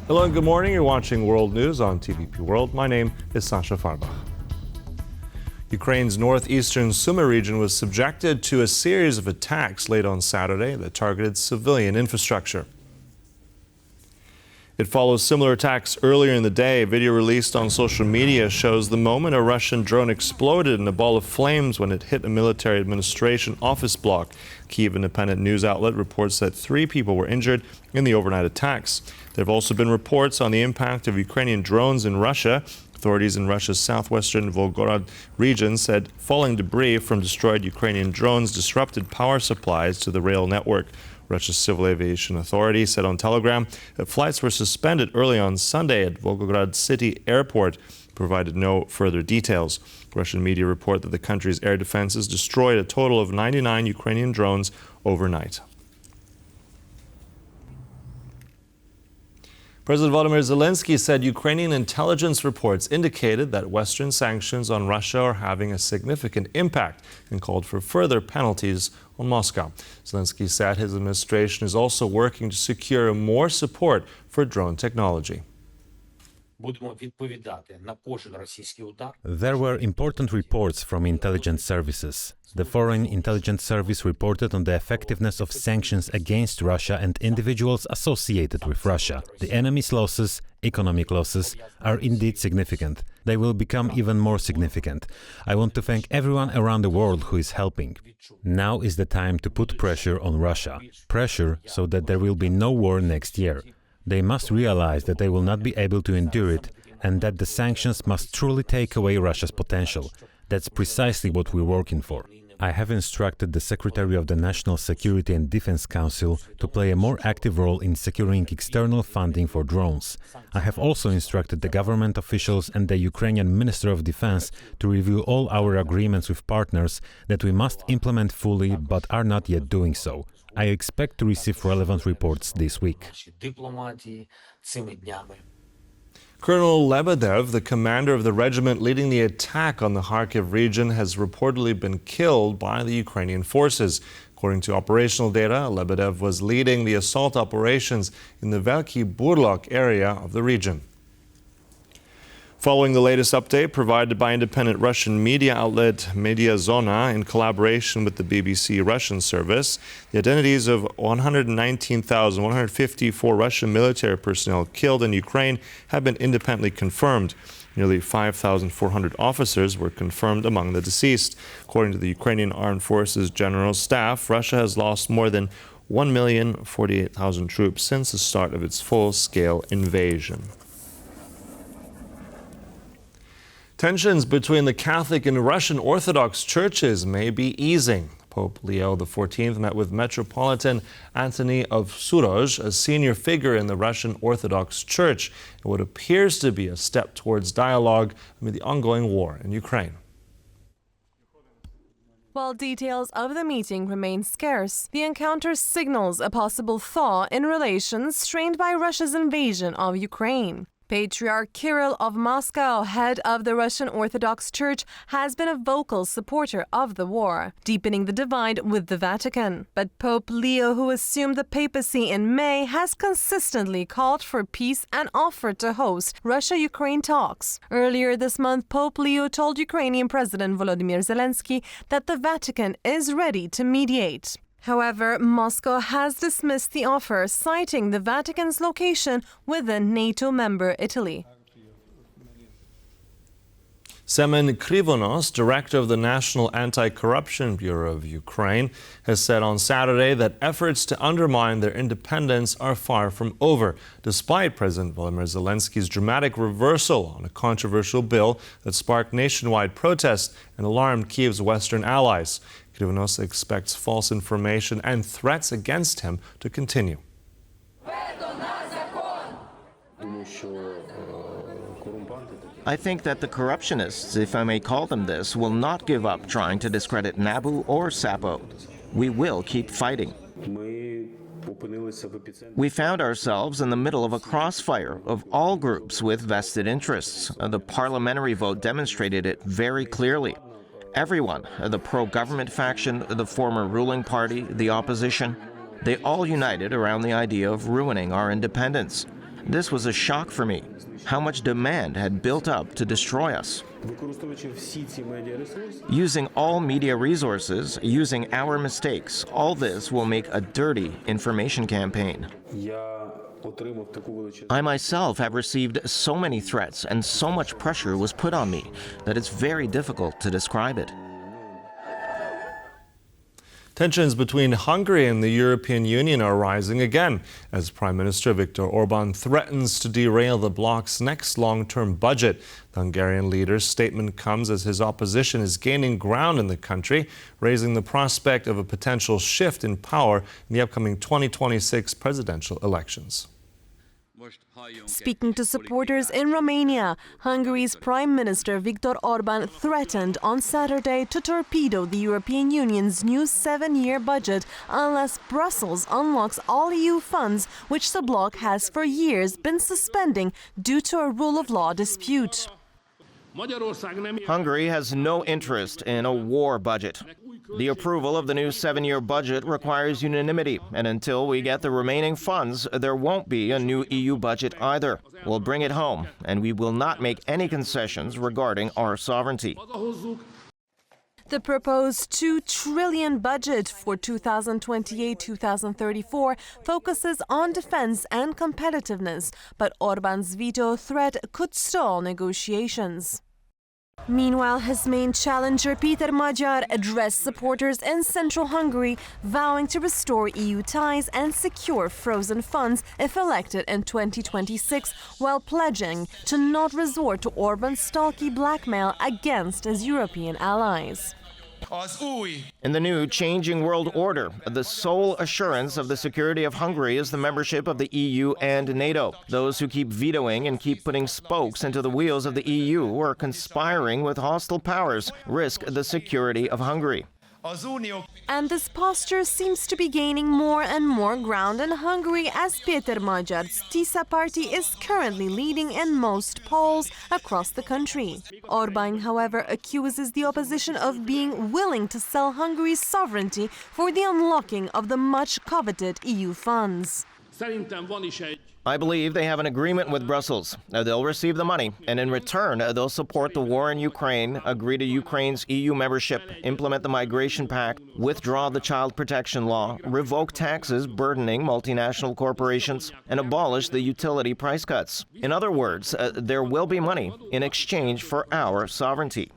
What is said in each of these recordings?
Hello and good morning. You're watching World News on TVP World. My name is Sasha Farbach. Ukraine's northeastern Sumy region was subjected to a series of attacks late on Saturday that targeted civilian infrastructure. It follows similar attacks earlier in the day. A video released on social media shows the moment a Russian drone exploded in a ball of flames when it hit a military administration office block. Kyiv independent news outlet reports that 3 people were injured in the overnight attacks. There have also been reports on the impact of Ukrainian drones in Russia. Authorities in Russia's southwestern Volgograd region said falling debris from destroyed Ukrainian drones disrupted power supplies to the rail network. Russia's Civil Aviation Authority said on Telegram that flights were suspended early on Sunday at Volgograd City Airport, provided no further details. Russian media report that the country's air defenses destroyed a total of 99 Ukrainian drones overnight. President Volodymyr Zelenskyy said Ukrainian intelligence reports indicated that Western sanctions on Russia are having a significant impact and called for further penalties on Moscow. Zelenskyy said his administration is also working to secure more support for drone technology. There were important reports from intelligence services. The Foreign Intelligence Service reported on the effectiveness of sanctions against Russia and individuals associated with Russia. The enemy's losses, economic losses, are indeed significant. They will become even more significant. I want to thank everyone around the world who is helping. Now is the time to put pressure on Russia. Pressure so that there will be no war next year. They must realize that they will not be able to endure it and that the sanctions must truly take away Russia's potential. That's precisely what we're working for. I have instructed the Secretary of the National Security and Defense Council to play a more active role in securing external funding for drones. I have also instructed the government officials and the Ukrainian Minister of Defense to review all our agreements with partners that we must implement fully but are not yet doing so. I expect to receive relevant reports this week. Colonel Lebedev, the commander of the regiment leading the attack on the Kharkiv region, has reportedly been killed by the Ukrainian forces. According to operational data, Lebedev was leading the assault operations in the Velykyi Burluk area of the region. Following the latest update provided by independent Russian media outlet Media Zona in collaboration with the BBC Russian service, the identities of 119,154 Russian military personnel killed in Ukraine have been independently confirmed. Nearly 5,400 officers were confirmed among the deceased. According to the Ukrainian Armed Forces General Staff, Russia has lost more than 1,048,000 troops since the start of its full-scale invasion. Tensions between the Catholic and Russian Orthodox churches may be easing. Pope Leo XIV met with Metropolitan Antony of Suroz, a senior figure in the Russian Orthodox Church, in what appears to be a step towards dialogue amid the ongoing war in Ukraine. While details of the meeting remain scarce, the encounter signals a possible thaw in relations strained by Russia's invasion of Ukraine. Patriarch Kirill of Moscow, head of the Russian Orthodox Church, has been a vocal supporter of the war, deepening the divide with the Vatican. But Pope Leo, who assumed the papacy in May, has consistently called for peace and offered to host Russia-Ukraine talks. Earlier this month, Pope Leo told Ukrainian President Volodymyr Zelenskyy that the Vatican is ready to mediate. However, Moscow has dismissed the offer, citing the Vatican's location within NATO member Italy. Semen Krivonos, director of the National Anti-Corruption Bureau of Ukraine, has said on Saturday that efforts to undermine their independence are far from over, despite President Volodymyr Zelensky's dramatic reversal on a controversial bill that sparked nationwide protests and alarmed Kyiv's Western allies. Krivonos expects false information and threats against him to continue. I think that the corruptionists, if I may call them this, will not give up trying to discredit Nabu or Sapo. We will keep fighting. We found ourselves in the middle of a crossfire of all groups with vested interests. The parliamentary vote demonstrated it very clearly. Everyone, the pro-government faction, the former ruling party, the opposition, they all united around the idea of ruining our independence. This was a shock for me. How much demand had built up to destroy us. Using all media resources, using our mistakes, all this will make a dirty information campaign. I myself have received so many threats and so much pressure was put on me that it's very difficult to describe it. Tensions between Hungary and the European Union are rising again as Prime Minister Viktor Orban threatens to derail the bloc's next long-term budget. The Hungarian leader's statement comes as his opposition is gaining ground in the country, raising the prospect of a potential shift in power in the upcoming 2026 presidential elections. Speaking to supporters in Romania, Hungary's Prime Minister Viktor Orban threatened on Saturday to torpedo the European Union's new 7-year budget unless Brussels unlocks all EU funds, which the bloc has for years been suspending due to a rule of law dispute. Hungary has no interest in a war budget. The approval of the new 7-year budget requires unanimity, and until we get the remaining funds, there won't be a new EU budget either. We'll bring it home, and we will not make any concessions regarding our sovereignty. The proposed $2 trillion budget for 2028-2034 focuses on defense and competitiveness, but Orban's veto threat could stall negotiations. Meanwhile, his main challenger, Péter Magyar, addressed supporters in central Hungary, vowing to restore EU ties and secure frozen funds if elected in 2026, while pledging to not resort to Orban's stalky blackmail against his European allies. In the new changing world order, the sole assurance of the security of Hungary is the membership of the EU and NATO. Those who keep vetoing and keep putting spokes into the wheels of the EU or conspiring with hostile powers risk the security of Hungary. And this posture seems to be gaining more and more ground in Hungary as Péter Magyar's TISA party is currently leading in most polls across the country. Orbán, however, accuses the opposition of being willing to sell Hungary's sovereignty for the unlocking of the much-coveted EU funds. I believe they have an agreement with Brussels. They'll receive the money, and in return, they'll support the war in Ukraine, agree to Ukraine's EU membership, implement the Migration Pact, withdraw the child protection law, revoke taxes burdening multinational corporations, and abolish the utility price cuts. In other words, there will be money in exchange for our sovereignty.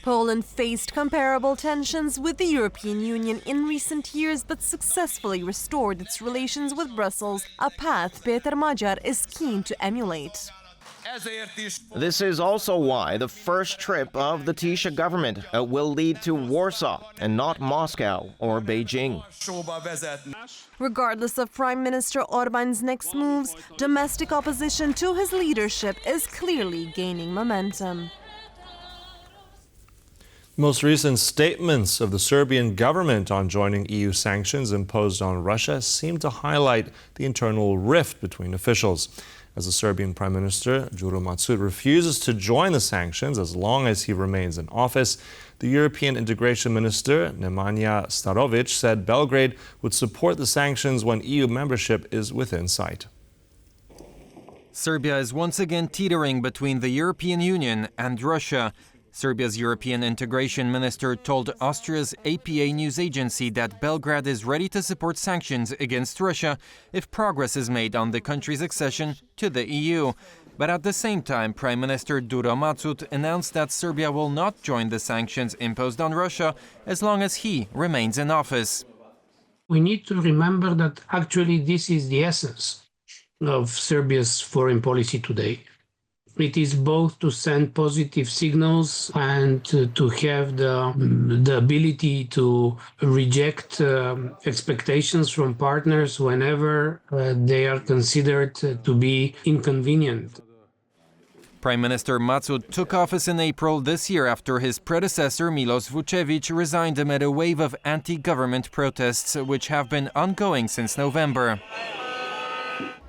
Poland faced comparable tensions with the European Union in recent years, but successfully restored its relations with Brussels, a path Péter Magyar is keen to emulate. This is also why the first trip of the Tisza government will lead to Warsaw and not Moscow or Beijing. Regardless of Prime Minister Orbán's next moves, domestic opposition to his leadership is clearly gaining momentum. Most recent statements of the Serbian government on joining EU sanctions imposed on Russia seem to highlight the internal rift between officials. As the Serbian Prime Minister, Đuro Mačud, refuses to join the sanctions as long as he remains in office, the European Integration Minister, Nemanja Starović, said Belgrade would support the sanctions when EU membership is within sight. Serbia is once again teetering between the European Union and Russia. Serbia's European Integration Minister told Austria's APA news agency that Belgrade is ready to support sanctions against Russia if progress is made on the country's accession to the EU. But at the same time, Prime Minister Đuro Mačud announced that Serbia will not join the sanctions imposed on Russia as long as he remains in office. We need to remember that actually this is the essence of Serbia's foreign policy today. It is both to send positive signals and to have the ability to reject expectations from partners whenever they are considered to be inconvenient. Prime Minister Mačud took office in April this year after his predecessor Miloš Vučević resigned amid a wave of anti-government protests which have been ongoing since November.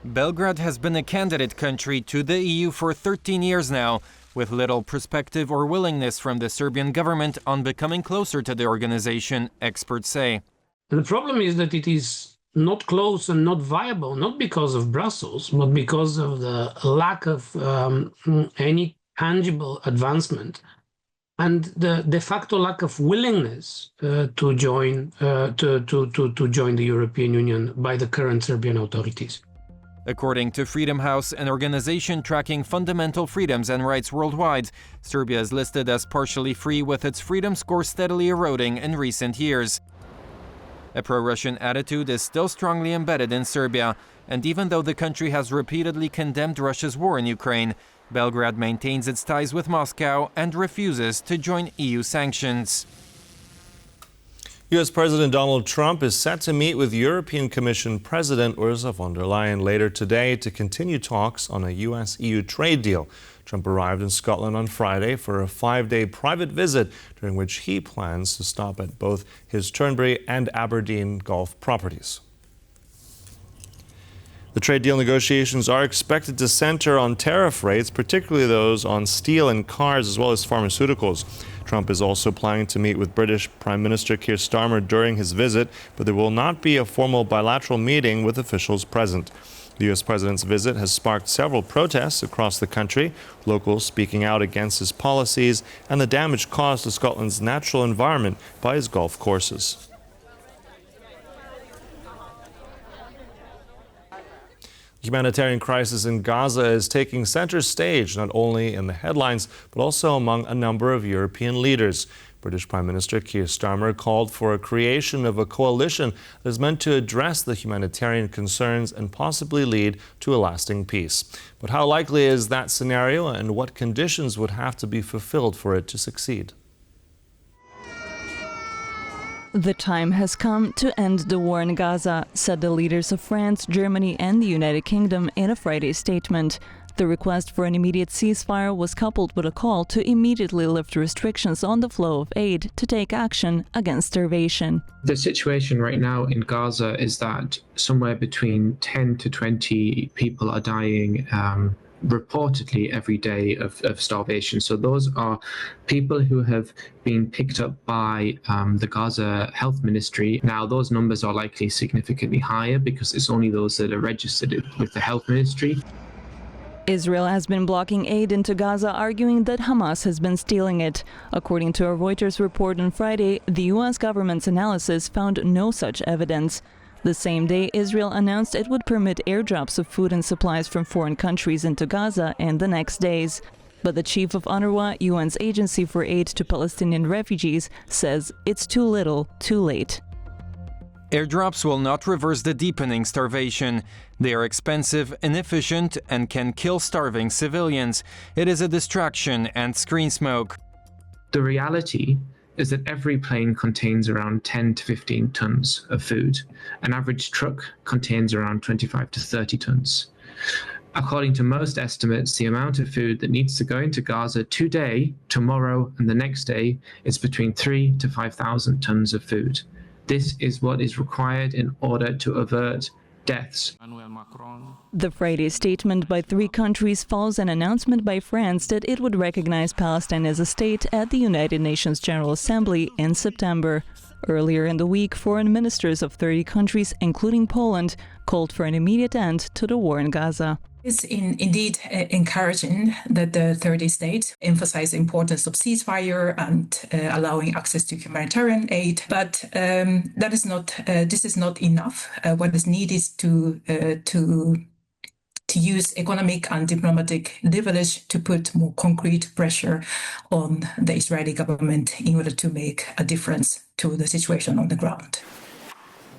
Belgrade has been a candidate country to the EU for 13 years now, with little perspective or willingness from the Serbian government on becoming closer to the organization, experts say. The problem is that it is not close and not viable, not because of Brussels, but because of the lack of any tangible advancement and the de facto lack of willingness to join the European Union by the current Serbian authorities. According to Freedom House, an organization tracking fundamental freedoms and rights worldwide, Serbia is listed as partially free, with its freedom score steadily eroding in recent years. A pro-Russian attitude is still strongly embedded in Serbia, and even though the country has repeatedly condemned Russia's war in Ukraine, Belgrade maintains its ties with Moscow and refuses to join EU sanctions. U.S. President Donald Trump is set to meet with European Commission President Ursula von der Leyen later today to continue talks on a U.S.-EU trade deal. Trump arrived in Scotland on Friday for a 5-day private visit, during which he plans to stop at both his Turnberry and Aberdeen golf properties. The trade deal negotiations are expected to center on tariff rates, particularly those on steel and cars, as well as pharmaceuticals. Trump is also planning to meet with British Prime Minister Keir Starmer during his visit, but there will not be a formal bilateral meeting with officials present. The U.S. president's visit has sparked several protests across the country, locals speaking out against his policies and the damage caused to Scotland's natural environment by his golf courses. The humanitarian crisis in Gaza is taking center stage, not only in the headlines, but also among a number of European leaders. British Prime Minister Keir Starmer called for a creation of a coalition that is meant to address the humanitarian concerns and possibly lead to a lasting peace. But how likely is that scenario, and what conditions would have to be fulfilled for it to succeed? The time has come to end the war in Gaza, said the leaders of France, Germany and the United Kingdom in a Friday statement. The request for an immediate ceasefire was coupled with a call to immediately lift restrictions on the flow of aid to take action against starvation. The situation right now in Gaza is that somewhere between 10 to 20 people are dying reportedly every day of starvation. So those are people who have been picked up by the Gaza Health Ministry. Now, those numbers are likely significantly higher because it's only those that are registered with the Health Ministry. Israel has been blocking aid into Gaza, arguing that Hamas has been stealing it. According to a Reuters report on Friday, the U.S. government's analysis found no such evidence. The same day, Israel announced it would permit airdrops of food and supplies from foreign countries into Gaza in the next days. But the chief of UNRWA, UN's agency for aid to Palestinian refugees, says it's too little, too late. Airdrops will not reverse the deepening starvation. They are expensive, inefficient, and can kill starving civilians. It is a distraction and screen smoke. The reality is that every plane contains around 10 to 15 tons of food. An average truck contains around 25 to 30 tons. According to most estimates, the amount of food that needs to go into Gaza today, tomorrow, and the next day is between 3,000 to 5,000 tons of food. This is what is required in order to avert deaths. The Friday statement by 3 countries follows an announcement by France that it would recognize Palestine as a state at the United Nations General Assembly in September. Earlier in the week, foreign ministers of 30 countries, including Poland, called for an immediate end to the war in Gaza. It's indeed encouraging that the 30 states emphasize the importance of ceasefire and allowing access to humanitarian aid. But this is not enough. What is needed is to use economic and diplomatic leverage to put more concrete pressure on the Israeli government in order to make a difference to the situation on the ground.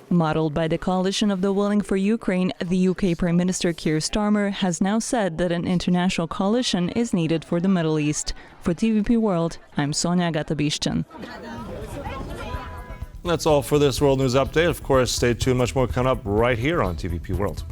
Modeled by the coalition of the willing for Ukraine, the UK Prime Minister Keir Starmer has now said that an international coalition is needed for the Middle East. For TVP World, I'm Sonia Gatabishchan. That's all for this World News Update. Of course, stay tuned. Much more coming up right here on TVP World.